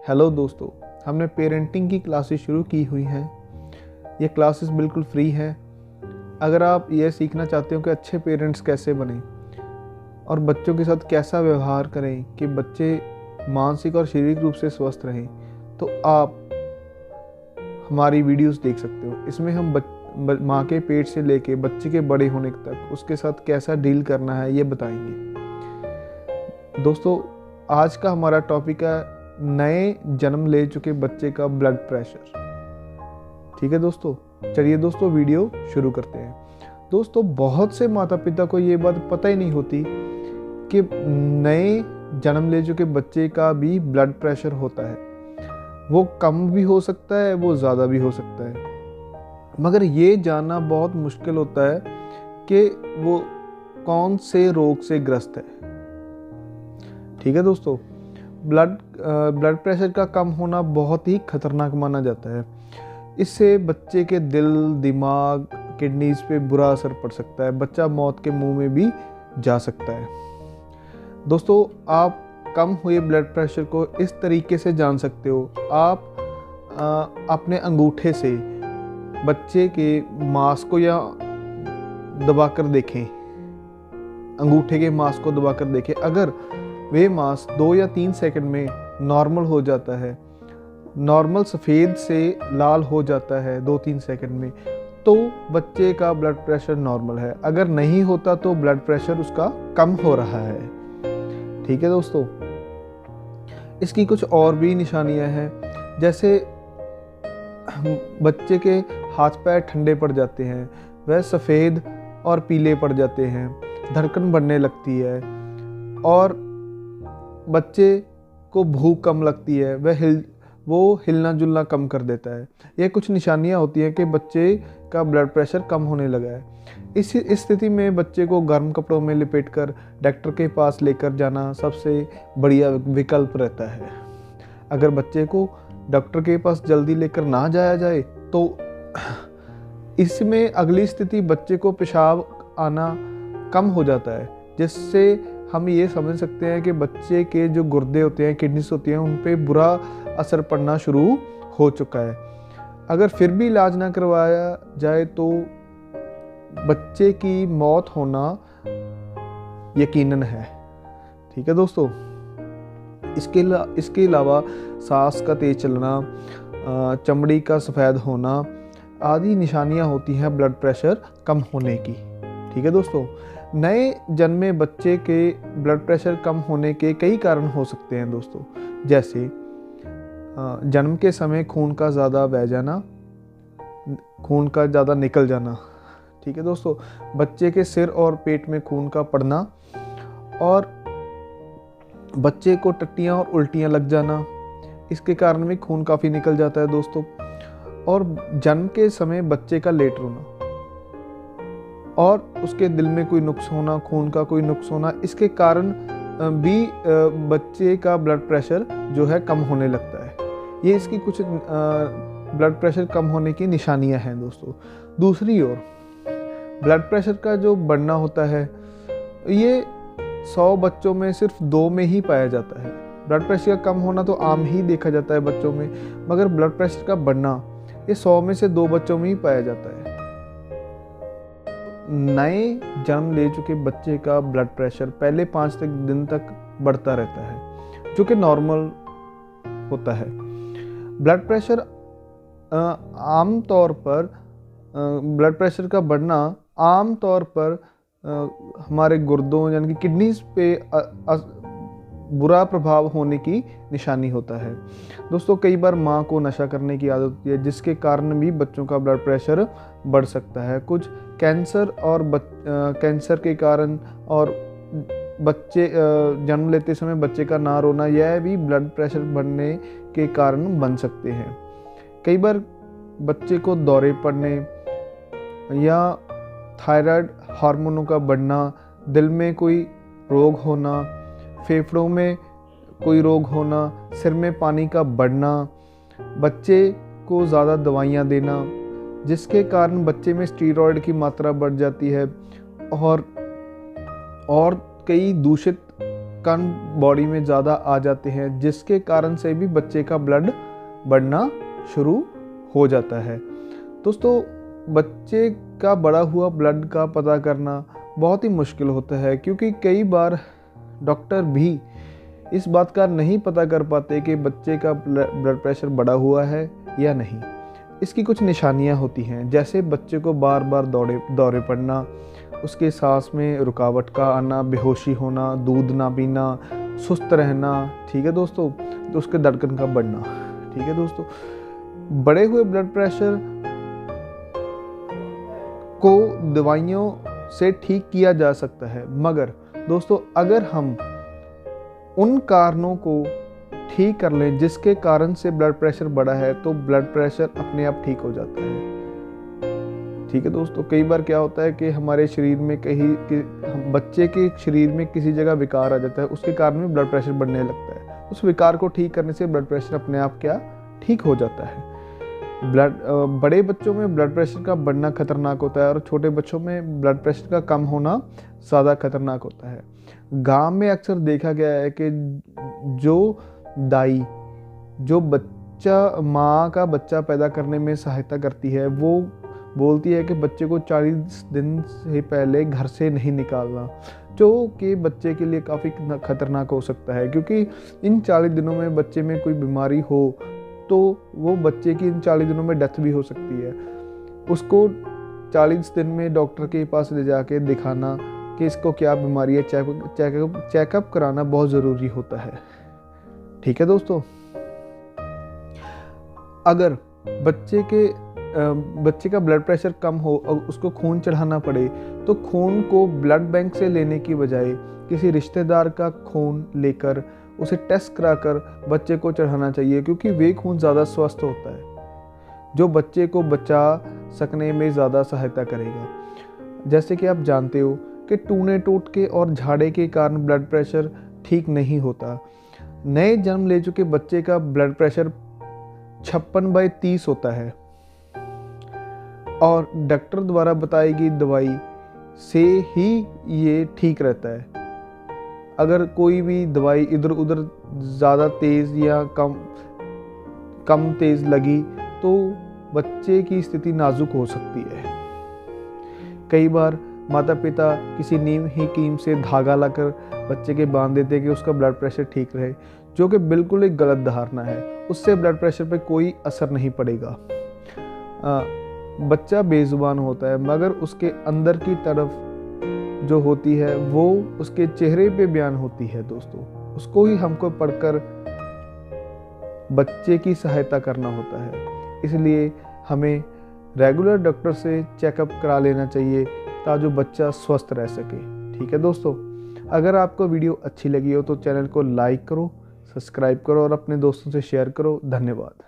Hello दोस्तों, हमने parenting की क्लासेस शुरू की हुई हैं। ये क्लासेस बिल्कुल फ्री हैं। अगर आप ये सीखना चाहते हो कि अच्छे पेरेंट्स कैसे बनें और बच्चों के साथ कैसा व्यवहार करें कि बच्चे मानसिक और शारीरिक रूप से स्वस्थ रहें, तो आप हमारी वीडियोस देख सकते हो। इसमें हम माँ के पेट से लेके बच्चे के बड़े होने तक उसके साथ कैसा डील करना है ये बताएंगे। दोस्तों, आज का हमारा टॉपिक है नए जन्म ले चुके बच्चे का ब्लड प्रेशर। ठीक है दोस्तों, चलिए दोस्तों वीडियो शुरू करते हैं। दोस्तों, बहुत से माता पिता को ये बात पता ही नहीं होती कि नए जन्म ले चुके बच्चे का भी ब्लड प्रेशर होता है। वो कम भी हो सकता है, वो ज़्यादा भी हो सकता है, मगर ये जानना बहुत मुश्किल होता है कि वो कौन से रोग से ग्रस्त है। ठीक है दोस्तों, ब्लड प्रेशर का कम होना बहुत ही खतरनाक माना जाता है। इससे बच्चे के दिल, दिमाग, किडनीज पे बुरा असर पड़ सकता है। बच्चा मौत के मुंह में भी जा सकता है। दोस्तों, आप कम हुए ब्लड प्रेशर को इस तरीके से जान सकते हो। आप अपने अंगूठे से बच्चे के मांस को या दबाकर देखें, अंगूठे के मांस को दबाकर देखें। अगर वे मांस 2 या 3 सेकंड में नॉर्मल हो जाता है, नॉर्मल सफ़ेद से लाल हो जाता है 2-3 सेकंड में, तो बच्चे का ब्लड प्रेशर नॉर्मल है। अगर नहीं होता तो ब्लड प्रेशर उसका कम हो रहा है। ठीक है दोस्तों, इसकी कुछ और भी निशानियां हैं, जैसे बच्चे के हाथ पैर ठंडे पड़ जाते हैं, वह सफ़ेद और पीले पड़ जाते हैं, धड़कन बढ़ने लगती है और बच्चे को भूख कम लगती है, वो हिलना जुलना कम कर देता है। ये कुछ निशानियां होती हैं कि बच्चे का ब्लड प्रेशर कम होने लगा है। इस स्थिति में बच्चे को गर्म कपड़ों में लपेटकर डॉक्टर के पास लेकर जाना सबसे बढ़िया विकल्प रहता है। अगर बच्चे को डॉक्टर के पास जल्दी लेकर ना जाया जाए तो इसमें अगली स्थिति बच्चे को पेशाब आना कम हो जाता है, जिससे हम ये समझ सकते हैं कि बच्चे के जो गुर्दे होते हैं, किडनीज होती हैं, उन पे बुरा असर पड़ना शुरू हो चुका है। अगर फिर भी इलाज ना करवाया जाए तो बच्चे की मौत होना यकीनन है। ठीक है दोस्तों, इसके अलावा सांस का तेज चलना, चमड़ी का सफ़ेद होना आदि निशानियां होती हैं ब्लड प्रेशर कम होने की। ठीक है दोस्तों, नए जन्मे बच्चे के ब्लड प्रेशर कम होने के कई कारण हो सकते हैं दोस्तों, जैसे जन्म के समय खून का ज़्यादा बह जाना, खून का ज़्यादा निकल जाना। ठीक है दोस्तों, बच्चे के सिर और पेट में खून का पड़ना और बच्चे को टट्टियाँ और उल्टियाँ लग जाना, इसके कारण भी खून काफ़ी निकल जाता है दोस्तों। और जन्म के समय बच्चे का लेट रोना और उसके दिल में कोई नुक्स होना, खून का कोई नुक्स होना, इसके कारण भी बच्चे का ब्लड प्रेशर जो है कम होने लगता है। ये इसकी कुछ ब्लड प्रेशर कम होने की निशानियां हैं दोस्तों। दूसरी ओर ब्लड प्रेशर का जो बढ़ना होता है, ये 100 बच्चों में सिर्फ 2 में ही पाया जाता है। ब्लड प्रेशर का कम होना तो आम ही देखा जाता है बच्चों में, मगर ब्लड प्रेशर का बढ़ना ये 100 में से 2 बच्चों में ही पाया जाता है। नए जन्म ले चुके बच्चे का ब्लड प्रेशर पहले 5 दिन तक बढ़ता रहता है, जो कि नॉर्मल होता है। ब्लड प्रेशर आमतौर पर ब्लड प्रेशर का बढ़ना आमतौर पर हमारे गुर्दों यानी कि किडनीज पे बुरा प्रभाव होने की निशानी होता है दोस्तों। कई बार माँ को नशा करने की आदत होती है, जिसके कारण भी बच्चों का ब्लड प्रेशर बढ़ सकता है। कुछ कैंसर और कैंसर के कारण और बच्चे जन्म लेते समय बच्चे का ना रोना, यह भी ब्लड प्रेशर बढ़ने के कारण बन सकते हैं। कई बार बच्चे को दौरे पड़ने या थायराइड हार्मोनों का बढ़ना, दिल में कोई रोग होना, फेफड़ों में कोई रोग होना, सिर में पानी का बढ़ना, बच्चे को ज़्यादा दवाइयाँ देना, जिसके कारण बच्चे में स्टीरॉयड की मात्रा बढ़ जाती है और कई दूषित कण बॉडी में ज़्यादा आ जाते हैं, जिसके कारण से भी बच्चे का ब्लड बढ़ना शुरू हो जाता है। दोस्तों, बच्चे का बढ़ा हुआ ब्लड का पता करना बहुत ही मुश्किल होता है, क्योंकि कई बार डॉक्टर भी इस बात का नहीं पता कर पाते कि बच्चे का ब्लड प्रेशर बढ़ा हुआ है या नहीं। इसकी कुछ निशानियां होती हैं, जैसे बच्चे को बार बार दौरे पड़ना, उसके सांस में रुकावट का आना, बेहोशी होना, दूध ना पीना, सुस्त रहना, ठीक है दोस्तों, तो उसके धड़कन का बढ़ना, ठीक है दोस्तों। बढ़े हुए ब्लड प्रेशर को दवाइयों से ठीक किया जा सकता है, मगर दोस्तों अगर हम उन कारणों को ठीक कर लें जिसके कारण से ब्लड प्रेशर बढ़ा है, तो ब्लड प्रेशर अपने आप ठीक हो जाता है, ठीक है दोस्तों। कई बार क्या होता है कि हमारे शरीर में बच्चे के शरीर में किसी जगह विकार आ जाता है, उसके कारण भी ब्लड प्रेशर बढ़ने लगता है। उस विकार को ठीक करने से ब्लड प्रेशर अपने आप क्या ठीक हो जाता है। बड़े बच्चों में ब्लड प्रेशर का बढ़ना खतरनाक होता है और छोटे बच्चों में ब्लड प्रेशर का कम होना ज़्यादा खतरनाक होता है। गांव में अक्सर देखा गया है कि जो दाई जो माँ का बच्चा पैदा करने में सहायता करती है, वो बोलती है कि बच्चे को 40 दिन से पहले घर से नहीं निकालना, जो कि बच्चे के लिए काफ़ी खतरनाक हो सकता है, क्योंकि इन 40 दिनों में बच्चे में कोई बीमारी हो तो वो बच्चे की इन 40 दिनों में डेथ भी हो सकती है। उसको 40 दिन में डॉक्टर के पास ले जाके दिखाना कि इसको क्या बीमारी है, चेकअप कराना बहुत ज़रूरी होता है, ठीक है दोस्तों। अगर बच्चे का ब्लड प्रेशर कम हो और उसको खून चढ़ाना पड़े, तो खून को ब्लड बैंक से लेने की बजाय किसी रिश्तेदार का खून लेकर उसे टेस्ट कराकर बच्चे को चढ़ाना चाहिए, क्योंकि वे खून ज़्यादा स्वस्थ होता है, जो बच्चे को बचा सकने में ज़्यादा सहायता करेगा। जैसे कि आप जानते हो कि टूने टोटके और झाड़े के कारण ब्लड प्रेशर ठीक नहीं होता। नए जन्म ले चुके बच्चे का ब्लड प्रेशर 56/30 होता है और डॉक्टर द्वारा बताई गई दवाई से ही ये ठीक रहता है। अगर कोई भी दवाई इधर उधर ज़्यादा तेज़ या कम तेज़ लगी तो बच्चे की स्थिति नाजुक हो सकती है। कई बार माता पिता किसी नीम ही कीम से धागा लाकर बच्चे के बांध देते हैं कि उसका ब्लड प्रेशर ठीक रहे, जो कि बिल्कुल एक गलत धारणा है। उससे ब्लड प्रेशर पर कोई असर नहीं पड़ेगा। बच्चा बेजुबान होता है, मगर उसके अंदर की तरफ जो होती है वो उसके चेहरे पे बयान होती है दोस्तों। उसको ही हमको पढ़कर बच्चे की सहायता करना होता है। इसलिए हमें रेगुलर डॉक्टर से चेकअप करा लेना चाहिए ताकि बच्चा स्वस्थ रह सके, ठीक है दोस्तों। अगर आपको वीडियो अच्छी लगी हो तो चैनल को लाइक करो, सब्सक्राइब करो और अपने दोस्तों से शेयर करो। धन्यवाद।